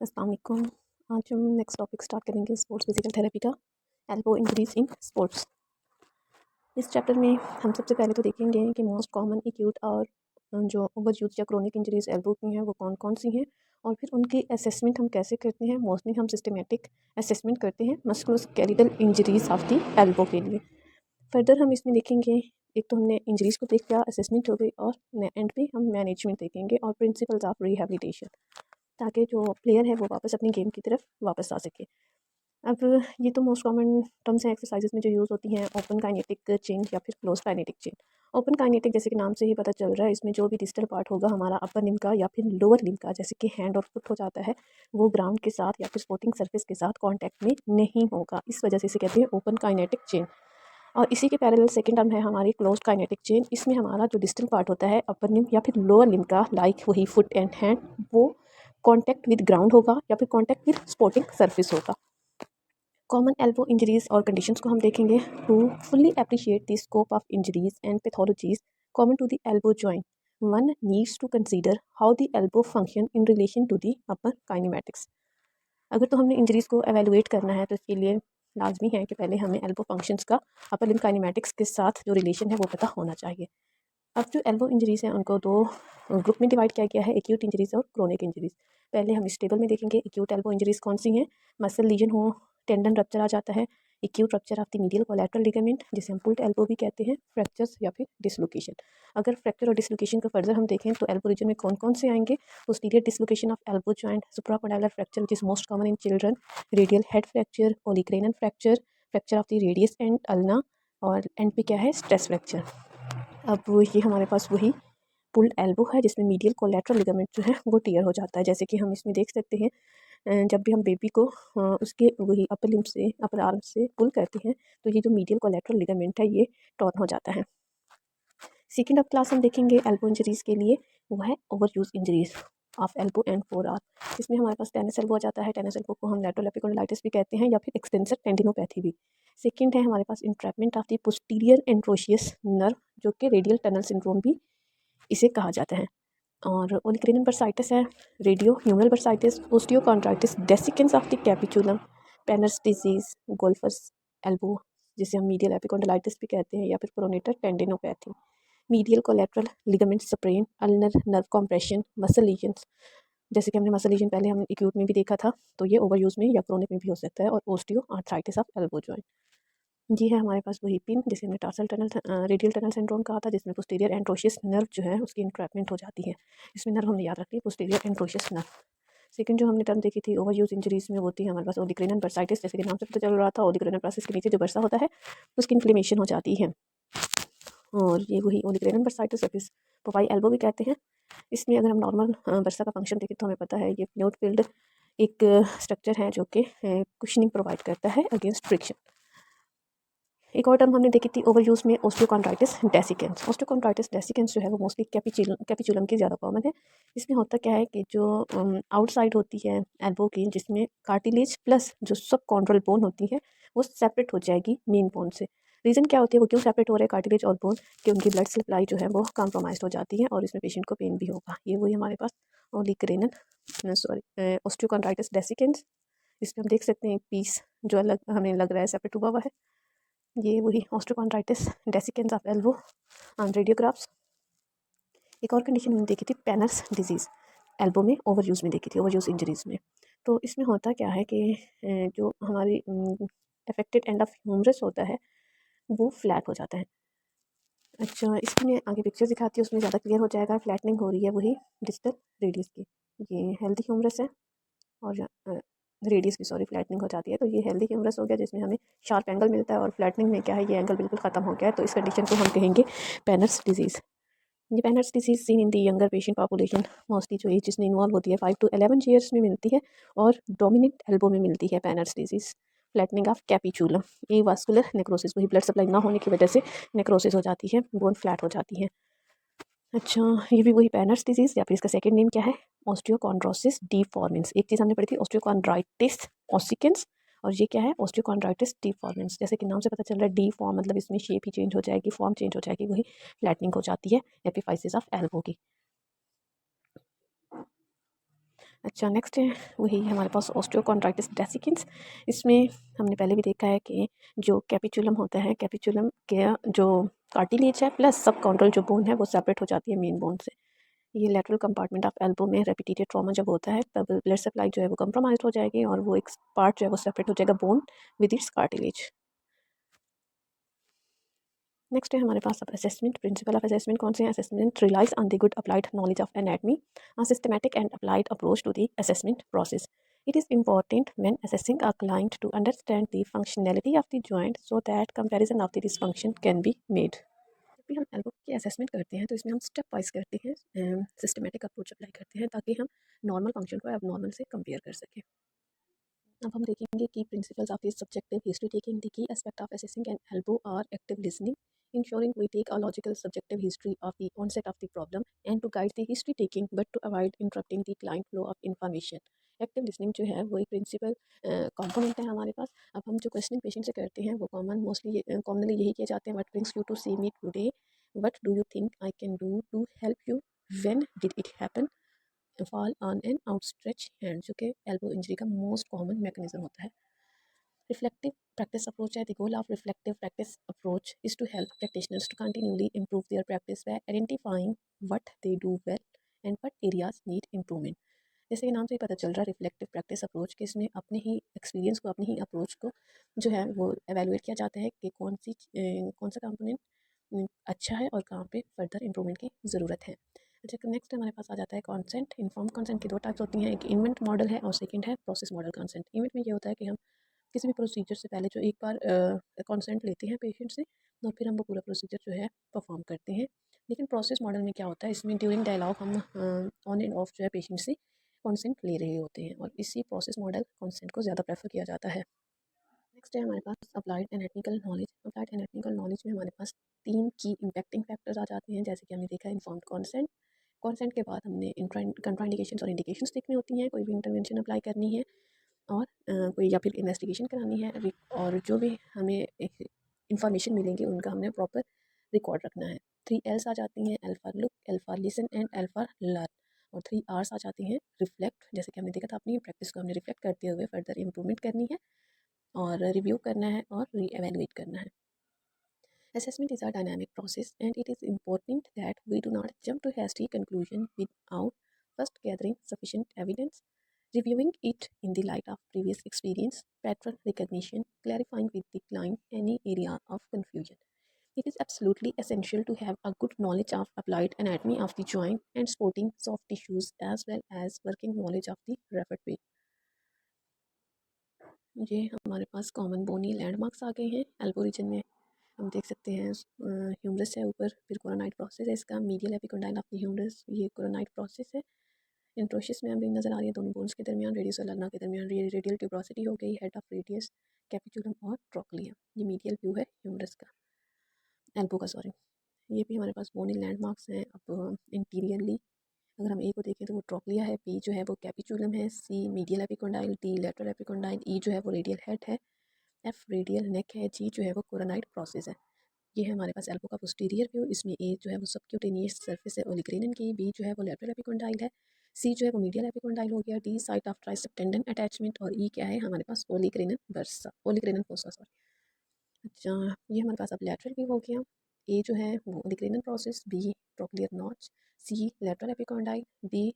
अस्सलाम वालेकुम। आज हम नेक्स्ट टॉपिक स्टार्ट करेंगे स्पोर्ट्स फिजिकल थेरेपी का, एल्बो इंजरीज इन स्पोर्ट्स। इस चैप्टर में हम सबसे पहले तो देखेंगे कि मोस्ट कॉमन एक्यूट और जो ओवर यूज या क्रोनिक इंजरीज एल्बो की हैं वो कौन कौन सी हैं, और फिर उनकी असेसमेंट हम कैसे करते हैं। मोस्टली हम सिस्टमेटिक असेसमेंट करते हैं musculoskeletal injuries of the elbow के लिए। फर्दर हम इसमें देखेंगे, एक तो हमने इंजरीज को देख लिया, असेसमेंट हो गई, और एंड पे हम मैनेजमेंट देखेंगे और प्रिंसिपल्स ऑफ रिहेबिलिटेशन, ताकि जो प्लेयर है वो वापस अपनी गेम की तरफ वापस आ सके। अब ये तो मोस्ट कॉमन टर्म्स हैं एक्सरसाइजेज में जो यूज़ होती हैं, ओपन काइनेटिक चेन या फिर close kinetic chain. Open kinetic जैसे कि नाम से ही पता चल रहा है, इसमें जो भी डिस्टल पार्ट होगा हमारा अपर लिम्ब का या फिर लोअर लिम्ब का, जैसे कि हैंड और फुट हो जाता है, वो ग्राउंड के साथ या फिर स्पोर्टिंग सर्फेस के साथ कॉन्टैक्ट में नहीं होगा। इस वजह से इसे कहते हैं ओपन काइनेटिक चेन। और इसी के पैरेलल सेकंड टर्म है हमारी क्लोज्ड काइनेटिक चेन। इसमें हमारा जो डिस्टल पार्ट होता है अपर लिम्ब या फिर लोअर लिम्ब का, लाइक वही फुट एंड हैंड, वो कॉन्टैक्ट विद ग्राउंड होगा या फिर कॉन्टैक्ट विद स्पोर्टिंग सर्फेस होगा। कॉमन एल्बो इंजरीज और कंडीशंस को हम देखेंगे। To fully appreciate the scope of injuries and pathologies common to the elbow joint, one needs to consider how the elbow function in relation to the upper kinematics. अगर तो हमने injuries को evaluate करना है तो इसके लिए लाजमी है कि पहले हमें एल्बो फंक्शंस का अपर लिम्ब काइनेमैटिक्स के साथ जो रिलेशन है वो पता होना चाहिए। अब जो एल्बो इंजरीज हैं उनको दो ग्रुप में डिवाइड किया गया है, एक्यूट इंजरीज और क्रोनिक इंजरीज। पहले हम इस टेबल में देखेंगे एक्यूट एल्बो इंजरीज कौन सी हैं। मसल लीजन हो, टेंडन रप्चर आ जाता है, acute rupture of the medial collateral ligament जिसे हम पुल्ड एल्बो भी कहते हैं, फ्रैक्चर्स या फिर डिसलोकेशन। अगर फ्रैक्चर और डिसलोकेशन को फर्दर हम देखें तो एल्बो रीजन में कौन कौन से आएंगे। Posterior dislocation of elbow joint, supracondylar fracture which is most common in children, radial head fracture, olecranon fracture, fracture of the radius and ulna, और एंड पे क्या है, स्ट्रेस फ्रैक्चर। अब ये हमारे पास वही पुल्ड एल्बो है जिसमें मीडियल कोलैटरल लिगामेंट जो है वो टियर हो जाता है। जैसे कि हम इसमें देख सकते हैं, जब भी हम बेबी को उसके वही अपर लिम्ब से, अपर आर्म से पुल करते हैं तो ये जो मीडियल कोलैटरल लिगामेंट है ये टॉर्न हो जाता है। सेकेंड ऑफ क्लास हम देखेंगे एल्बो इंजरीज के लिए, वो है over use injuries of elbow and four arm. इसमें हमारे पास टेनिस एल्बो आ जाता है। टेनिस एल्बो को हम लैटरल एपिकोंडाइटिस भी कहते हैं या फिर एक्सटेंसर टेंडिनोपैथी भी। सेकंड है हमारे पास entrapment of the posterior interosseous nerve, जो कि रेडियल टनल सिंड्रोम भी इसे कहा जाता है। और ओलिक्रेनल बर्साइटिस है, radio humeral bursitis, osteochondritis dissecans of the capitulum, Panner's disease, golfer's elbow जिसे हम मीडियल एपिकोंडाइटिस भी कहते हैं या फिर pronator tendinopathy, medial collateral ligament sprain, ulnar nerve compression, muscle lesions, जैसे कि हमने मसल लीजन पहले हम एक्यूट में भी देखा था, तो ये ओवर यूज में या क्रोनिक में भी हो सकता है। और osteo arthritis of elbow joint. जी है हमारे पास वही पिन जिसे हमने tarsal tunnel radial tunnel syndrome कहा था, जिसमें पोस्टीरियर एंट्रोशियस नर्व जो है उसकी इंट्रैपमेंट हो जाती है। इसमें नर्व हमने याद रखी, पोस्टीरियर एंट्रोशियस नर्व। सेकंड जो हमने टर्म देखी थी ओवर यूज इंजरीज में, होती है हमारे पास ओलिक्रेनल बर्साइटिस, जैसे कि नाम से पता चल रहा था, ओलिक्रेनल प्रोसेस के नीचे जो बर्सा होता है उसकी इन्फ्लेमेशन हो जाती है। और ये वही ओलिक्रेनल बर्साइटिस या फिर पोपाई एल्बो भी कहते हैं। इसमें अगर हम नॉर्मल बर्सा का फंक्शन देखें तो हमें पता है ये फ्लूइड फिल्ड एक स्ट्रक्चर है जो कि कुशनिंग प्रोवाइड करता है अगेंस्ट फ्रिक्शन। एक और टर्म हमने देखी थी ओवर यूज में, ओस्टियोकॉन्ड्राइटिस डेसिकेंस। ओस्टियोकॉन्ड्राइटिस डेसिकेंस जो है वो मोस्टली कैपिचुलम की ज़्यादा कॉमन है। इसमें होता क्या है कि जो आउटसाइड होती है एल्बो की, जिसमें कार्टिलेज प्लस जो सब कॉन्ड्रल बोन होती है वो सेपरेट हो जाएगी मेन बोन से। रीज़न क्या होती है, वो क्यों सेपरेट हो रहे हैं कार्टिलेज और बोन, कि उनकी ब्लड सप्लाई जो है वो कॉम्प्रोमाइज हो जाती है और इसमें पेशेंट को पेन भी होगा। ये वही हमारे पास ओलिक्रेनल ओस्टियोकॉन्ड्राइटिस डेसिकेंस। इसमें हम देख सकते हैं एक पीस जो अलग हमें लग रहा है सेपरेट हुआ हुआ है, ये वही ऑस्टियोकॉन्ड्राइटिस डेसिकेंस ऑफ एल्बो ऑन रेडियोग्राफ्स। एक और कंडीशन हमने देखी थी पेनर्स डिजीज़, एल्बो में ओवर यूज़ में देखी थी, ओवर यूज़ इंजरीज़ में। तो इसमें होता क्या है कि जो हमारी अफेक्टेड एंड ऑफ ह्यूमरस होता है वो फ्लैट हो जाता है। अच्छा, इसकी मैं आगे पिक्चर दिखाती हूँ, उसमें ज़्यादा क्लियर हो जाएगा। फ्लैटनिंग हो रही है वही डिस्टल रेडियस की। ये हेल्दी ह्यूमरस है और रेडियस की सॉरी फ्लैटनिंग हो जाती है। तो ये हेल्दी ह्यूमरस हो गया जिसमें हमें शार्प एंगल मिलता है, और फ्लैटनिंग में क्या है, ये एंगल बिल्कुल ख़त्म हो गया है। तो इस कंडीशन को हम कहेंगे पेनर्स डिजीज़। ये Panner's disease seen in the younger patient population, mostly जो एज जिसमें इन्वॉल्व होती है 5 to 11 ईयर्स में मिलती है, और डोमिनेंट एल्बो में मिलती है Panner's disease. Flattening of capitulum, avascular necrosis, वही ब्लड सप्लाई ना होने की वजह से नेक्रोसिस हो जाती है, बोन फ्लैट हो जाती है। अच्छा, ये भी वही पेनर्स डिजीज़, या फिर इसका सेकंड नेम क्या है, ऑस्टियोकॉन्ड्रोसिस डिफॉर्मेंस। एक चीज़ हमने पढ़ी थी ऑस्टियोकॉन्ड्राइटिस ओसिकेंस, और ये क्या है, ऑस्टियोकॉन्ड्राइटिस डिफॉर्मेंस। जैसे कि नाम से पता चल रहा है डी फॉर्म, मतलब इसमें शेप ही चेंज हो जाएगी, फॉर्म चेंज हो जाएगी, वही फ्लैटनिंग हो जाती है एपिफाइसिस ऑफ एल्बो की। अच्छा, नेक्स्ट है वही हमारे पास ऑस्टियोकॉन्ड्राइटिस डेसिकेंस। इसमें हमने पहले भी देखा है कि जो कैपिचुलम होता है, कैपिचुलम के जो कार्टिलेज है प्लस सब कॉन्ड्रल जो बोन है वो सेपरेट हो जाती है मेन बोन से। ये लेटरल कंपार्टमेंट ऑफ एल्बो में रेपिटेटेड ट्रॉमा जब होता है तब ब्लड सप्लाई जो है वो कंप्रोमाइज़ हो जाएगी और वो एक पार्ट जो है वो सेपरेट हो जाएगा bone with its cartilage. Next है हमारे पास अब असेसमेंट। प्रिंसिपल ऑफ असेसमेंट कौन से हैं? Assessment relies on the good applied knowledge of anatomy, a systematic and applied approach to the assessment process. It is important when assessing a client to understand the functionality of the joint so that comparison of the dysfunction can be made. जब भी हम elbow की assessment करते हैं तो इसमें हम step wise करते हैं, सिस्टमेटिक अप्रोच अप्लाई करते हैं ताकि हम नॉर्मल फंक्शन को अब नॉर्मल से कंपेयर कर सकें। अब हम देखेंगे की principles of this subjective history taking. The key aspect of assessing an elbow are active listening, ensuring we take a logical subjective history of the onset of the problem and to guide the history taking but to avoid interrupting the client flow of information. Active listening जो है वो एक principal component है हमारे पास। अब हम जो questioning patient से करते हैं वो कॉमनली यही किए जाते हैं, what brings you to see me today, what do you think I can do to help you, when did it happen, fall on an outstretch hand, जो कि एल्बो इंजरी का मोस्ट कॉमन मैकेनिज्म होता है। Reflective practice approach है. The goal of reflective practice approach is to help practitioners to continually improve their practice by identifying what they do well and what areas need improvement. जैसे कि नाम से ही पता चल रहा है रिफ्लेक्टिव प्रैक्टिस अप्रोच के, इसमें अपने ही एक्सपीरियंस को, अपनी ही अप्रोच को जो है वो एवेलुएट किया जाता है कि कौन सा कंपोनेंट अच्छा है और कहाँ पे फर्दर इंप्रूवमेंट की ज़रूरत है। अच्छा, नेक्स्ट हमारे पास आ जाता है कॉन्सेंट। इन्फॉर्म कॉन्सेंट की दो टाइप्स होती हैं, एक इवेंट मॉडल है और सेकंड है प्रोसेस मॉडल कॉन्सेंट। इवेंट में ये होता है कि हम किसी भी प्रोसीजर से पहले जो एक बार कंसेंट लेते हैं पेशेंट से और फिर हम वो पूरा प्रोसीजर जो है परफॉर्म करते हैं। लेकिन प्रोसेस मॉडल में क्या होता है, इसमें ड्यूरिंग डायलॉग हम ऑन एंड ऑफ जो है पेशेंट से कंसेंट ले रहे होते हैं और इसी प्रोसेस मॉडल कंसेंट को ज़्यादा प्रेफर किया जाता है। नेक्स्ट है हमारे पास applied anatomical knowledge. Applied anatomical knowledge में हमारे पास तीन की इम्पैक्टिंग फैक्टर्स आ जाते हैं, जैसे कि हमने देखा इन्फॉर्म्ड कंसेंट। कंसेंट के बाद हमने कंट्राइंडिकेशंस और इंडिकेशंस देखनी होती हैं, कोई भी इंटरवेंशन अप्लाई करनी है और कोई या फिर इन्वेस्टिगेशन करानी है और जो भी हमें इंफॉर्मेशन मिलेंगी उनका हमने प्रॉपर रिकॉर्ड रखना है। 3 L's आ जाती हैं, alpha look, alpha listen and alpha learn. और 3 R's आ जाती हैं, रिफ्लेक्ट, जैसे कि हमने देखा था अपनी प्रैक्टिस को हमने रिफ्लेक्ट करते हुए फर्दर इंप्रूवमेंट करनी है और रिव्यू करना है और री एवेलुएट करना है। Assessment is a dynamic process and it is important that we do not jump to hasty conclusion without first gathering sufficient evidence, reviewing it in the light of previous experience, pattern recognition, clarifying with the client any area of confusion. It is absolutely essential to have a good knowledge of applied anatomy of the joint and supporting soft tissues as well as working knowledge of the referred way. ये हमारे पास common बोनी landmarks आ गए हैं elbow reason में। हम देख सकते हैं humerus है ऊपर, फिर कोरोनाइड प्रोसेस है इसका, medial epicondyle of the humerus, ये कोरोनाइड प्रोसेस है। इंट्रोशियस में हमें नजर आ रही है दोनों बोन्स के दरमियान, रेडियस और लर्ना के दरमियान रेडियल ट्यूब्रोसिटी हो गई, हेड ऑफ रेडियस, कैपिचुलम और ट्रोक्लिया। ये मीडियल व्यू है ह्यूमरस का, एल्बो का सॉरी। ये भी हमारे पास बोनी लैंडमार्क्स हैं। अब इंटीरियरली अगर हम ए को देखें तो वो ट्रोक्लिया है, बी जो है वो कैपिचुलम है, C medial epicondyle, D lateral epicondyle, E जो है वो रेडियल हेड है, एफ रेडियल नेक है, जी जो है वो कोरोनाइड प्रोसेस है। ये है हमारे पास एल्बो का पोस्टीरियर व्यू। इसमें ए जो है वो सबक्यूटेनियस सरफेस है ओलिग्रेनन की, बी जो है वो लेटरल एपिकोंडाइल है, सी जो है वो मीडियल एपिकोंडाइल हो गया, D site of tricep tendon attachment और ई क्या है हमारे पास ओलिग्रेनन वर्सा, ओलिग्रेनन फोसा सॉरी। अच्छा, ये हमारे पास अब लेटरल व्यू हो गया। ए जो है वो olecranon process, B trochlear notch, C lateral epicondyle, D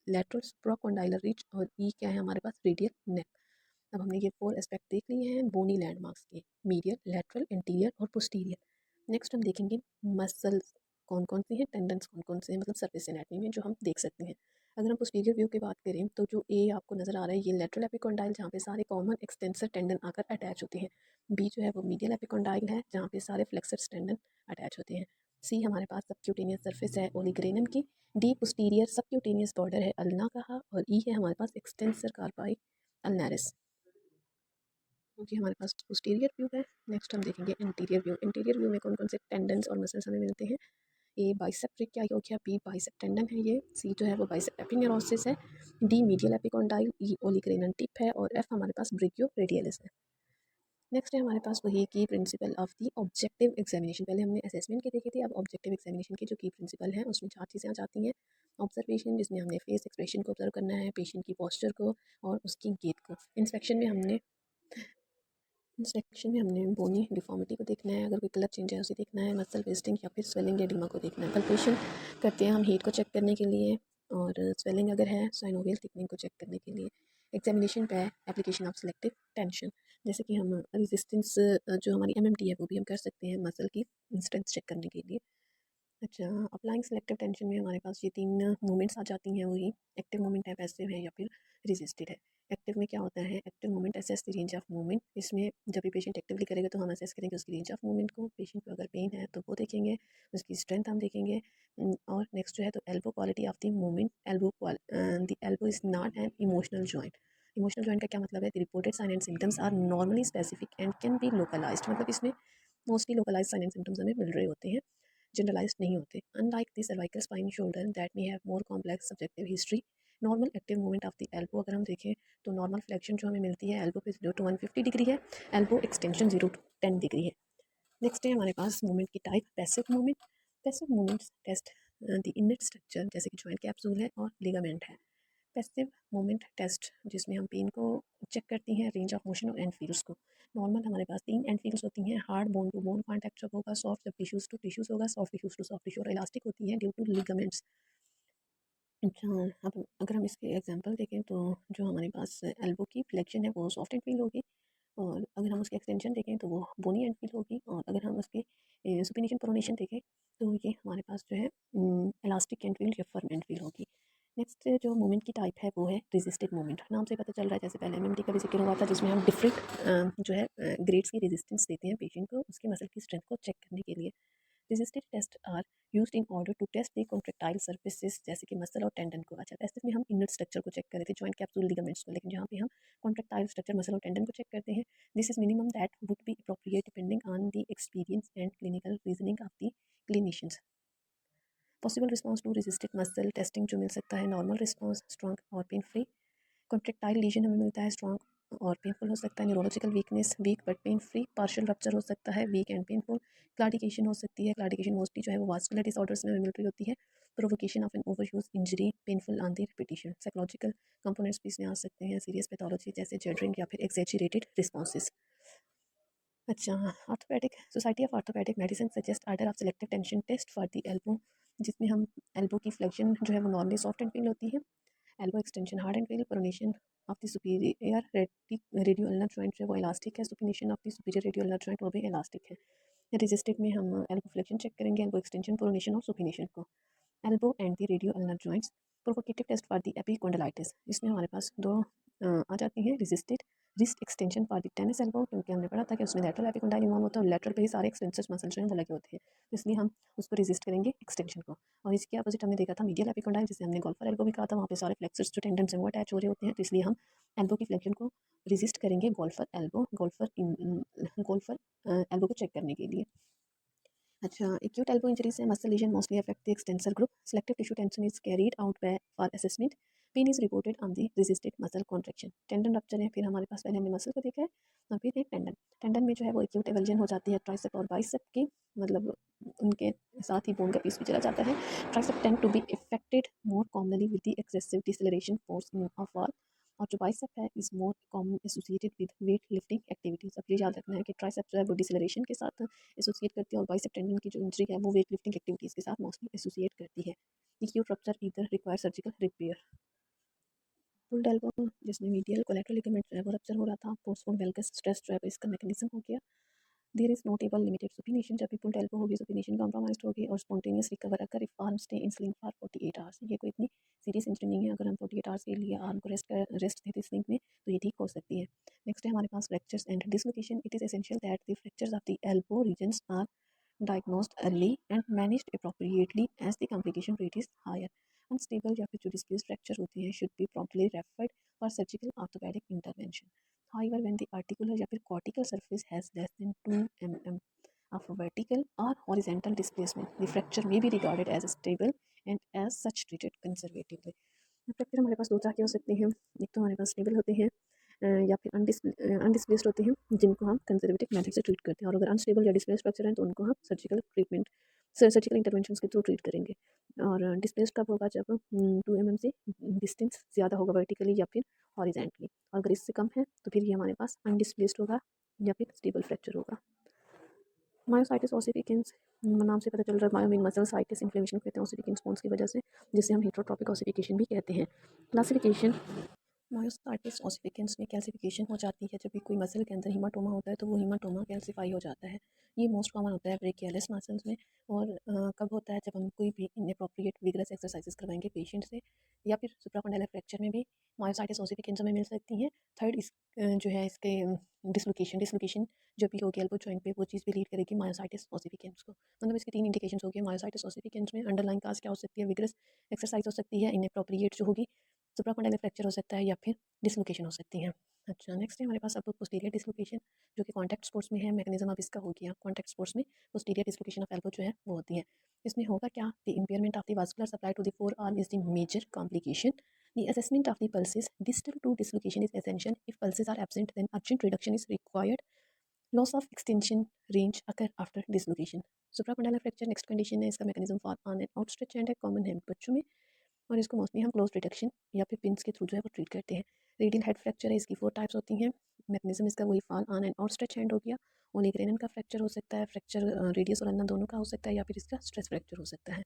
lateral supracondylar ridge और ई क्या है हमारे पास रेडियल नेक। अब हमने ये 4 एस्पेक्ट देख लिए हैं बोनी लैंडमार्क्स के, मीडियल, लेटरल, इंटीरियर और पोस्टीरियर। नेक्स्ट हम देखेंगे मसल्स कौन कौन सी हैं, टेंडन्स कौन कौन से हैं, मतलब सर्फेस एनाटमी में जो हम देख सकते हैं। अगर हम पोस्टीरियर व्यू की बात करें तो जो ए आपको नज़र आ रहा है ये लेटरल एपिकोंडाइल, जहाँ पे सारे कॉमन एक्सटेंसर टेंडन आकर अटैच होते हैं। बी जो है वो मीडियल एपिकोंडाइल है, जहाँ पे सारे फ्लेक्सर टेंडन अटैच होते हैं। सी हमारे पास सबक्यूटेनियस सरफेस है ओलिग्रेनन की, डी पोस्टीरियर सबक्यूटेनियस बॉर्डर है अल्ना का, और ई है हमारे पास एक्सटेंसर कार्पाई अल्नारिस। ये हमारे पास पोस्टीरियर व्यू है। नेक्स्ट हम देखेंगे इंटीरियर व्यू। इंटीरियर व्यू में कौन कौन से टेंडन्स और मसल्स हमें मिलते हैं। ए बाइसेप ट्रेकिया हो गया, बी बाइसेप टेंडन है ये, सी जो है वो बाइसेप एपिनेरोसिस है, डी मीडियल एपिकोंडाइल, ई ओलिग्रेनन टिप है और एफ हमारे पास ब्रेकियो रेडियलिस है। नेक्स्ट है हमारे पास वही की principle of the objective examination. पहले हमने असेसमेंट के देखे थे, अब ऑब्जेक्टिव एग्जामिनेशन के जो की प्रिंसिपल हैं उसमें 4 चीज़ें आ जाती हैं। ऑब्जर्वेशन, जिसमें हमने फेस एक्सप्रेशन को ऑब्जर्व करना है, पेशेंट की पोस्चर को और उसकी गैट को। इंस्पेक्शन में हमने बोनी डिफॉर्मिटी को देखना है, अगर कोई कलर चेंज है उसे देखना है, मसल वेस्टिंग या फिर स्वेलिंग या एडिमा को देखना है। पल्पेशन करते हैं हम हीट को चेक करने के लिए, और स्वेलिंग अगर है साइनोवियल थिकनिंग को चेक करने के लिए। एग्जामिनेशन पे एप्लीकेशन ऑफ सेलेक्टिव टेंशन, जैसे कि हम रेजिस्टेंस जो हमारी एमएमटी है वो भी हम कर सकते हैं मसल की स्ट्रेंथ चेक करने के लिए। अच्छा, अप्लाइंग सेलेक्टिव टेंशन में हमारे पास ये 3 मूवमेंट्स आ जाती हैं, वही एक्टिव मूवमेंट है, पैसिव है या फिर रेजिस्टेड है। एक्टिव में क्या होता है, active movement assess the range of movement. इसमें जब भी पेशेंट एक्टिवली करेगा तो हम असेस करेंगे उसकी रेंज ऑफ मूवमेंट को। पेशेंट को अगर पेन है तो वो देखेंगे, उसकी स्ट्रेंथ हम देखेंगे। और नेक्स्ट जो है तो elbow quality of the movement. The elbow is not an emotional joint. Emotional joint का क्या मतलब है, the reported sign and symptoms are normally specific and can be localized, मतलब इसमें mostly localize sign and symptoms हमें मिल रहे होते हैं, जनरलाइज्ड नहीं होते। Unlike the cervical spine shoulder that may have more complex subjective history. Normal active movement of the elbow अगर हम देखें तो नॉर्मल फ्लेक्शन जो हमें मिलती है एल्बो पे 0 to 150 डिग्री है, एल्बो एक्सटेंशन 0 to 10 डिग्री है। नेक्स्ट है हमारे पास मूवमेंट की type, passive movement. Passive movements test the inner structure, जैसे कि जॉइंट कैप्सूल है और लिगामेंट है। पैसिव मोमेंट टेस्ट, जिसमें हम पेन को चेक करती हैं, रेंज ऑफ मोशन और एंड फील्स को। नॉर्मल हमारे पास 3 एंड फील्स होती हैं, hard bone to bone contact जब होगा, सॉफ्ट जब टिश्यूज टू टिश्यूज होगा, soft tissues to soft tissue, और इलास्टिक होती है ड्यू टू लिगामेंट्स। अच्छा, अब अगर हम इसके एग्जांपल देखें तो जो हमारे पास एल्बो की फ्लेक्शन है वो सॉफ्ट एंड फील होगी, और अगर हम उसकी एक्सटेंशन देखें तो वो बोनी एंड फील होगी, और अगर हम उसके सुपिनेशन प्रोनेशन देखें तो ये हमारे पास जो है इलास्टिक एंड फील या फर्म एंड फील होगी। नेक्स्ट जो मूवमेंट की टाइप है वो है रेजिस्टेड मूवमेंट। नाम से पता चल रहा है, जैसे पहले एमएमटी का भी जिक्र हुआ था, जिसमें हम डिफरेंट जो है ग्रेड्स की रेजिस्टेंस देते हैं पेशेंट को उसके मसल की स्ट्रेंथ को चेक करने के लिए। Resisted test are used in order to test the contractile surfaces, जैसे कि मसल और टेंडन को। अच्छा, पैसिव में हम इनर स्ट्रक्चर को चेक कर रहे थे, जॉइंट कैप्सूल लिगामेंट्स को, लेकिन जहाँ पे हम कॉन्ट्रेक्टाइल स्ट्रक्चर मसल और टेंडन को चेक करते हैं। This is minimum that would be appropriate depending on the experience and clinical reasoning of the clinicians. Possible response to resisted muscle testing जो मिल सकता है, नॉर्मल रिस्पॉन्स, स्ट्रॉन्ग और pain free. Contractile lesion हमें मिलता है, स्ट्रॉन्ग और painful हो सकता है। Neurological weakness, weak but pain free. Partial rupture हो सकता है, वीक एंड पेनफुल। क्लाडिकेशन हो सकती है, क्लाडिकेशन मोस्टली जो है वो वास्कुलर डिसऑर्डर्स में हमें मिल रही होती है। Provocation of an overuse injury, painful on the repetition. Psychological components भी इसमें आ सकते हैं, सीरियस पैथोलॉजी जैसे जेडरिंग या फिर एक्सेजरेटेड रिस्पॉन्सेज। अच्छा, orthopaedic society of orthopaedic medicine suggest order of selective tension test for the elbow, जिसमें हम एल्बो की फ्लेक्शन जो है वो नॉर्मली सॉफ्ट एंड फील होती है, elbow extension hard end feel, pronation of the superior radio ulnar joint जो है वो इलास्टिक है, supination of the superior radio ulnar joint वो भी इलास्टिक है। रेजिस्टिक में हम एल्बो फ्लेक्शन चेक करेंगे, एल्बो एक्सटेंशन, प्रोनेशन और सुपिनेशन को। Elbow and the radio ulnar joints, provocative test for the epicondylitis, इसमें हमारे पास दो आ जाती हैं, resisted wrist extension for the tennis elbow, क्योंकि हमने पढ़ा था कि उसमें लेटरल एपिकोंडाइल इन्वॉल्व होता है और लेटरल पे ही सारे एक्सटेंसर मसल जो हैं वो लगे होते हैं, तो इसलिए हम उसको रेजिस्ट करेंगे एक्सटेंशन को। और इसके अपोजिट हमने देखा था मीडियल एपिकोंडाइल, जिसे हमने गोल्फर एल्बो भी कहा था, वहाँ पे सारे फ्लेक्सर्स जो टेंडन्स हैं वो अटैच हो रहे होते हैं, तो इसलिए हम एल्बो की फ्लेक्शन को रेजिस्ट करेंगे गोल्फर एल्बो, गोल्फर एल्बो को चेक करने के लिए। अच्छा, एक्यूट एल्बो इंजरी से muscle lesion mostly affect the extensor group. Selective tissue tension is carried out by for assessment. Pain is reported on the resisted muscle contraction. Tendon rupture है, फिर हमारे पास पहले हमने मसल को देखा है और फिर एक टेंडन। टेंडन में जो है वो एक्यूट एवल्जन हो जाती है ट्राइसेप और बाइसेप की, मतलब उनके साथ ही बोन का पीस भी चला जाता है। Tricep tend to be affected more commonly with the excessive deceleration force of all, और जो बाइसेप है is more common associated with weight lifting activities. अब ये याद रखना है कि ट्राइसेप जो है वो डिसलेरेशन के साथ एसोसिएट करती है, और बाइसेप टेंडन की जो इंजरी है वो वेट लिफ्टिंग एक्टिविटीज़ के साथ मोस्टली एसोसिएट करती है। एक्यूट रप्चर इधर require surgical repair. Pulled elbow, जिसमें मीडियल कोलैटरल लिगामेंट जो है वो रप्चर हो रहा था, पोस्टपोन वेल्गस स्ट्रेस जो है इसका मैकेनिज्म हो गया। There is notable limited supination, जब भी पुल्ड एल्बो होगी सुपिनेशन कॉम्प्रोमाइज्ड होगी, और स्पॉन्टेनियस रिकवर अगर if arm stay in sling for 48 hours. ये कोई इतनी सीरियस इंजरी नहीं है, अगर हम 48 आवर्स के लिए आर्म को रेस्ट देते स्लिंग में तो ये ठीक हो सकती है। नेक्स्ट है हमारे पास fractures and dislocation. It is essential that the fractures of the elbow regions are diagnosed early and managed appropriately as the complication rate is higher. Unstable या फिर जो displaced fracture होती हैं should be promptly referred for surgical orthopedic intervention. However, when the articular या फिर cortical surface has less than 2 mm of vertical or horizontal displacement, the fracture may be regarded as stable and as such treated conservatively. Fracture हमारे पास दो तरह के हो सकते हैं, एक तो हमारे पास स्टेबल होते हैं या फिर अनडिस्प्लेस्ड होते हैं, जिनको हम कंजर्वेटिव मेथड से ट्रीट करते हैं। और अगर अनस्टेबल या डिस्प्लेस्ड स्ट्रक्चर हैं तो उनको हम सर्जिकल इंटरवेंशन के थ्रू ट्रीट करेंगे। और डिस्प्लेस्ड कब होगा? जब 2 mm से डिस्टेंस ज़्यादा होगा वर्टिकली या फिर हॉरिजेंटली। और अगर इससे कम है तो फिर ये हमारे पास अनडिस्प्लेस्ड होगा या फिर स्टेबल फ्रैक्चर होगा। मायोसाइटिस ओसिफिकेंस नाम से पता चल रहा है, मायो मीन मसल, साइटिस इन्फ्लेमेशन कहते हैं ओसिफिकेंस बोन्स की वजह से, जिसे हम हेटरोट्रोपिक ओसिफिकेशन भी कहते हैं। क्लासिफिकेशन, मायोसाइटिस ओसिफिकेंस में कैल्सिफिकेशन हो जाती है जब भी कोई मसल के अंदर हीमाटोमा होता है तो वो हीमाटोमा कैल्सिफाई हो जाता है। ये मोस्ट कॉमन होता है ब्रेकियलिस मसल्स में। और कब होता है? जब हम कोई भी इनअप्रोप्रिएट विगरस एक्सरसाइजेस करवाएंगे पेशेंट से, या फिर सुप्राकॉन्डाइलर फ्रैक्चर में भी मायोसाइटिस ओसिफिकेंस हमें मिल सकती हैं। थर्ड जो है इसके डिसलोकेशन जो भी होगी एल्बो जॉइंट पे, वो चीज़ भी लीड करेगी मायोसाइटिस ओसिफिकेंस को। मतलब इसके 3 इंडिकेशंस हो गए मायोसाइटिस ओसिफिकेंस में। अंडरलाइन काज क्या हो सकती है? विगरस एक्सरसाइज हो सकती है, इनअप्रोप्रिएट जो होगी सुप्राकॉन्डाइलर फ्रैक्चर हो सकता है, या फिर डिसलोकेशन हो सकती है। अच्छा, नेक्स्ट है हमारे पास अब पोस्टीरियर डिसलोकेशन, जो कि कॉन्टैक्ट स्पोर्ट्स में है। मैकेनिज्म अब इसका हो गया, कॉन्टैक्ट स्पोर्ट्स में पोस्टीरियर डिसलोकेशन ऑफ एल्बो जो है वो होती है। इसमें होगा क्या? The impairment of the vascular supply to the forearm is the major complication. The assessment of the pulses distal to dislocation is essential. If pulses are absent, then urgent reduction is required. Loss of extension range occur after dislocation. Supracondylar fracture next condition है। इसका mechanism for on and outstretch hand है, common है बच्चों में। और इसको mostly हम close detection या फिर पिंस के थ्रू जो है वो ट्रीट करते हैं। रेडियल हेड फ्रैक्चर है, इसकी 4 टाइप्स होती हैं। मैकेनिज्म इसका वही fall on and outstretch hand हो गया। ओलेग्रेनन का फ्रैक्चर हो सकता है, फ्रैक्चर रेडियस और अल्ना दोनों का हो सकता है, या फिर इसका स्ट्रेस फ्रैक्चर हो सकता है।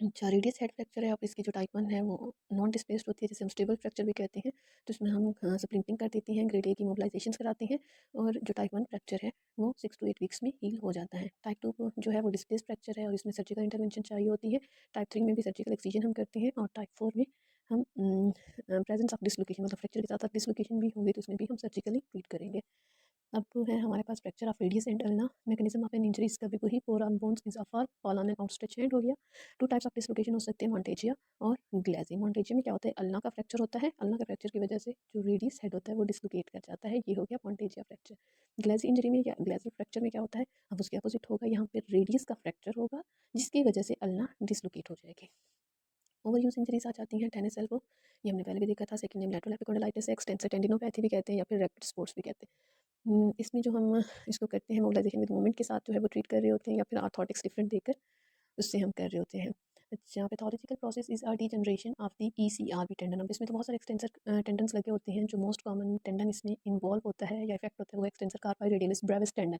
अच्छा, रेडियस हेड फ्रैक्चर है, अब इसकी जो टाइप 1 है वो नॉन डिस्प्लेस्ड होती है, जिसे हम स्टेबल फ्रैक्चर भी कहते हैं। तो इसमें हम स्प्लिंटिंग कर देती हैं, ग्रेड ए की मोबिलाइजेशन कराती हैं, और जो टाइप 1 फ्रैक्चर है वो 6 to 8 वीक्स में हील हो जाता है। टाइप 2 जो है वो डिस्प्लेस्ड फ्रैक्चर है, और इसमें सर्जिकल इंटरवेंशन चाहिए होती है। टाइप 3 में भी सर्जिकल एक्सीजन हम करते हैं, और टाइप 4 में हम प्रेजेंस ऑफ डिसलोकेशन, मतलब फ्रैक्चर के साथ साथ डिसलोकेशन भी होगी तो उसमें भी हम सर्जिकली ट्रीट करेंगे। अब है हमारे पास fracture of radius and ulna. Mechanism of an injury इसका भी वही, forearm bones is a fall on and outstretch hand हो गया। 2 टाइप्स ऑफ डिसलोकेशन हो सकते हैं, मॉन्टेजिया और ग्लेजी। मॉन्टेजिया में क्या होता है? अल्ना का फ्रैक्चर होता है, अल्ना का फ्रैक्चर की वजह से जो रेडियस हेड होता है वो डिसलोकेट कर जाता है, ये हो गया मॉन्टेजिया फ्रैक्चर। ग्लेजी इंजरी में या ग्लेजी फ्रैक्चर में क्या होता है? अब उसके अपोजिट होगा, यहाँ पे रेडियस का फ्रैक्चर होगा जिसकी वजह से अल्ना डिसलोकेट हो जाएगी। ओवर यूज इंजरीज आ जाती हैं, टेनिस एल्बो, ये हमने पहले भी देखा था। सेकंड नेम लैटरल एपिकोंडाइटिस है, एक्सटेंसर टेंडिनोपैथी भी कहते हैं, या फिर रैपिड स्पोर्ट्स भी कहते हैं। इसमें जो हम इसको करते हैं मोबिलाइजेशन विद मूवमेंट के साथ जो है वो ट्रीट कर रहे होते हैं, या फिर आर्थोटिक्स डिफरेंट देकर उससे हम कर रहे होते हैं। अच्छा, pathological process is a degeneration of the ECRB tendon. अब इसमें तो बहुत सारे एक्सटेंसर टेंडन्स लगे होते हैं। जो मोस्ट कॉमन टेंडन इसमें इन्वॉल्व होता है या इफेक्ट होता है वो extensor कार्पाई radialis Brevis tendon.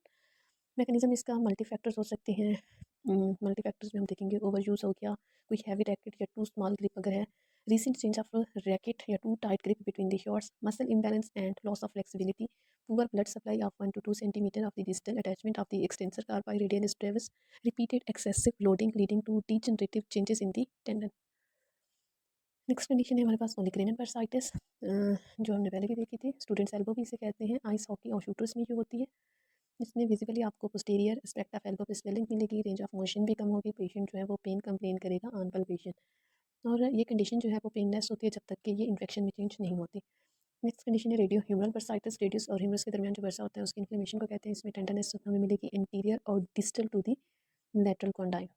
Mechanism इसका मल्टी फैक्टर्स हो सकते हैं। मल्टी फैक्टर्स में हम देखेंगे ओवर यूज़ हो गया, कोई हैवी रैकेट या टू स्मॉल ग्रिप अगर है, रीसेंट चेंज ऑफ रैकेट या too tight grip between the shots, muscle imbalance and loss of flexibility, poor blood supply of 1 to 2 centimeter of the distal attachment of the extensor carpi radialis brevis, repeated excessive loading leading to degenerative changes in the tendon। Next condition है हमारे पास ओलिग्रेनल bursitis, जो हमने पहले भी देखी थी। Students elbow भी इसे कहते हैं। आइस हॉकी और शूटर्स में जो होती है, इसमें विजिबली आपको पोस्टीरियर एस्पेक्ट ऑफ एल्बो पे स्वेलिंग मिलेगी, रेंज ऑफ मोशन भी कम होगी, पेशेंट जो है वो पेन कंप्लेन करेगा ऑन पल्पेशन। और ये कंडीशन जो है वो पेनलेस होती है जब तक कि ये इन्फेक्शन में चेंज नहीं होती। नेक्स्ट कंडीशन है रेडियो ह्यूमरल बर्साइटिस। रेडियस और ह्यूमरस के दरमियान जो बर्सा होता है उसकी इन्फ्लेमेशन को कहते हैं। इसमें टेंडरनेस हमें मिलेगी इंटीरियर और distal to the lateral condyle.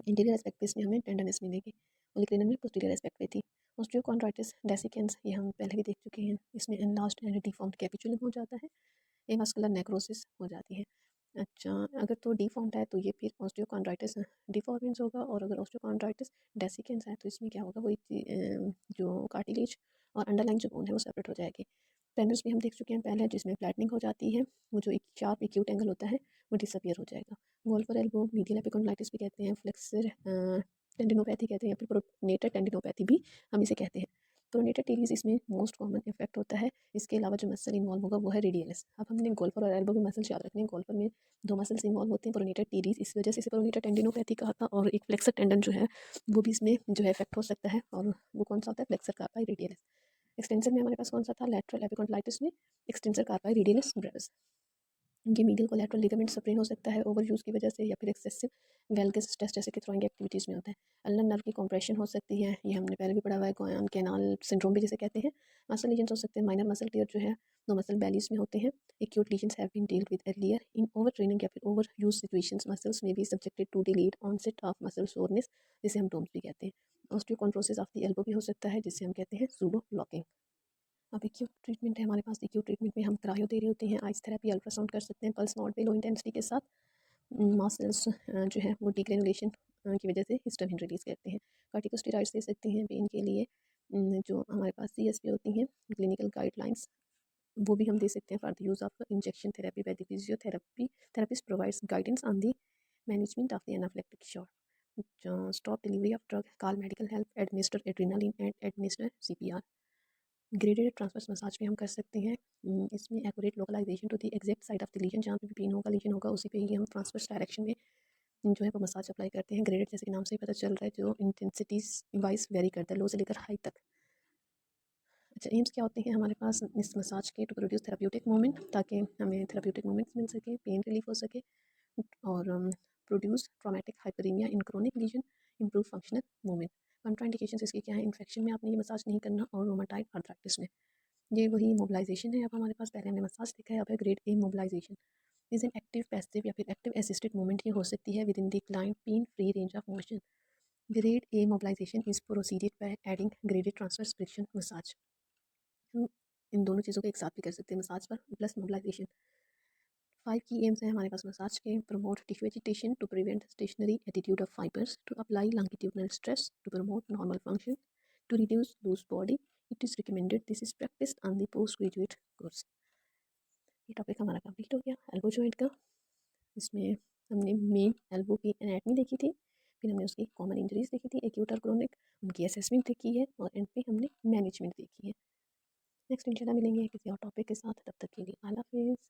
Interior aspect पे इसमें हमें टेंडरनेस मिलेगी, ओलिग्रेनल में पोस्टीरियर एस्पेक्ट पे थी। ऑस्टियोकॉन्ड्राइटिस डेसिकेंस, ये हम पहले भी देख चुके हैं। इसमें एनलार्ज्ड एंड डिफॉर्म्ड कैपिचुलम हो जाता है, एवास्कुलर नेक्रोसिस हो जाती है। अच्छा, अगर तो डिफॉर्म्ड है तो ये फिर ऑस्टियोकॉन्ड्राइटिस डिफॉर्मेंस होगा, और अगर ऑस्टियोकॉन्ड्राइटिस डेसिकेंस है तो इसमें क्या होगा? वही जो कार्टिलेज और अंडरलाइन जो बोन है वो सेपरेट हो जाएगी। टेंडर्स भी हम देख चुके हैं पहले, जिसमें फ्लैटनिंग हो जाती है, वो जो एक शार्प एक्यूट एंगल होता है वो डिसअपियर हो जाएगा। गोल्फर एल्बो मीडियल एपिकोंडाइटिस भी कहते हैं, फ्लेक्सर टेंडिनोपैथी कहते हैं, या फिर प्रोनेटर टेंडिनोपैथी भी हम इसे कहते हैं। प्रोनेटर टीरीज इसमें मोस्ट कॉमन इफेक्ट होता है। इसके अलावा जो मसल इन्वॉल्व होगा वो है रेडियलिस। अब हमने गोल्फर और एल्बो के मसल्स याद रखने हैं। गोल्फर में 2 मसल्स इन्वॉल्व होते हैं, प्रोनेटर टीरीज, इस वजह से इसे प्रोनेटर टेंडिनोपैथी कहा था। और एक फ्लेक्सर टेंडन जो है वो भी इसमें जो है इफेक्ट हो सकता है, और वो कौन सा होता है? Flexor कार्पाई radialis. एक्सटेंसर में हमारे पास कौन सा था? लैटरल एपिकोंडाइटिस में एक्सटेंसर कार्पाई रेडियलिस ब्रेविस। ये मीडियल कोलैटरल लिगामेंट स्प्रेन हो सकता है ओवर यूज़ की वजह से, या फिर एक्सेसिव वेल्गस स्ट्रेस जैसे कि थ्रोइंग एक्टिविटीज़ में होता है। अल्नर नर्व की कंप्रेशन हो सकती है, ये हमने पहले भी पढ़ा हुआ है। गोयान कैनाल सिंड्रोम भी जिसे कहते हैं। मसल लीजन्स हो सकते हैं, माइनर मसल टीयर जो है 2 मसल बेलीज में होते हैं। Acute lesions have been dealt with earlier in overtraining या फिर ओवर यूज सिचुएशंस। मसल्स में be subjected to delayed onset of muscle soreness, जिसे हम डोम्स भी कहते हैं। ऑस्टियोकॉन्ड्रोसिस ऑफ द एल्बो भी हो सकता है, जिसे हम कहते हैं सूडो ब्लॉकिंग। अब एक्यूट ट्रीटमेंट है हमारे पास। एक्यूट ट्रीटमेंट में हम क्रायो दे रहे होते हैं, आइस थेरेपी, अल्ट्रासाउंड कर सकते हैं पल्स नॉट पे लो इंटेंसिटी के साथ। मसल्स जो है वो डिग्रेनुलेशन की वजह से हिस्टामिन रिलीज़ करते हैं। कार्टिकोस्टेरॉइड्स दे सकते हैं पेन के लिए। जो हमारे पास सीएसपी होती हैं, क्लिनिकल गाइडलाइंस, वो भी हम दे सकते हैं for the use of injection therapy by the physiotherapy therapist provides guidance on the management of the anaphylactic shock. Stop delivery of drug, call medical help, administer adrenaline and administer CPR. Graded transfer massage भी हम कर सकते हैं। इसमें accurate localization to the exact side of the lesion, जहाँ पे भी pen होगा, लीजन होगा, उसी पे ही हम ट्रांसफर डायरेक्शन में जो है वो मसाज अप्लाई करते हैं। ग्रेडेड जैसे कि नाम से ही पता चल रहा है, जो इंटेंसिटीज वाइज वेरी करता है, लो से लेकर हाई तक। अच्छा, एम्स क्या होते हैं हमारे पास इस मसाज के? टू प्रोड्यूस थेराप्यूटिक मोमेंट, ताकि हमें थेराप्यूटिक मोमेंट्स मिल सके, पेन रिलीफ हो सके, और produce traumatic hyperaemia in chronic lesion, improve functional movement. Contraindications इसके क्या है? इन्फेक्शन में आपने ये मसाज नहीं करना, और रोमाटाइड आर्थराइटिस में। ये वही मोबिलाइजेशन है अब हमारे पास। पहले हमने मसाज देखा है, अब है grade A mobilization. Is an active passive या फिर एक्टिव असिस्टेड मूवमेंट ये हो सकती है within the client pain free range of motion. Grade A mobilization is proceeded by adding graded transfer friction massage. हम इन दोनों चीज़ों को एक साथ भी कर सकते हैं, मसाज पर प्लस मोबिलाइजेशन। 5 की एम्स हैं हमारे पास मसाज के। Promote tissue agitation to prevent stationary attitude of fibres, to apply longitudinal stress, to promote normal function, to reduce loose body. It is recommended this is practised on the post graduate course. ये topic हमारा complete हो गया elbow joint का। इसमें हमने main elbow की anatomy देखी थी, फिर हमने उसकी कॉमन इंजरीज देखी थी, एक्यूट और क्रोनिक, उनकी असेसमेंट देखी है, और एंड पे हमने मैनेजमेंट देखी है। नेक्स्ट इंशाल्लाह मिलेंगे किसी और टॉपिक के साथ, तब तक के लिए अल्लाह हाफिज़।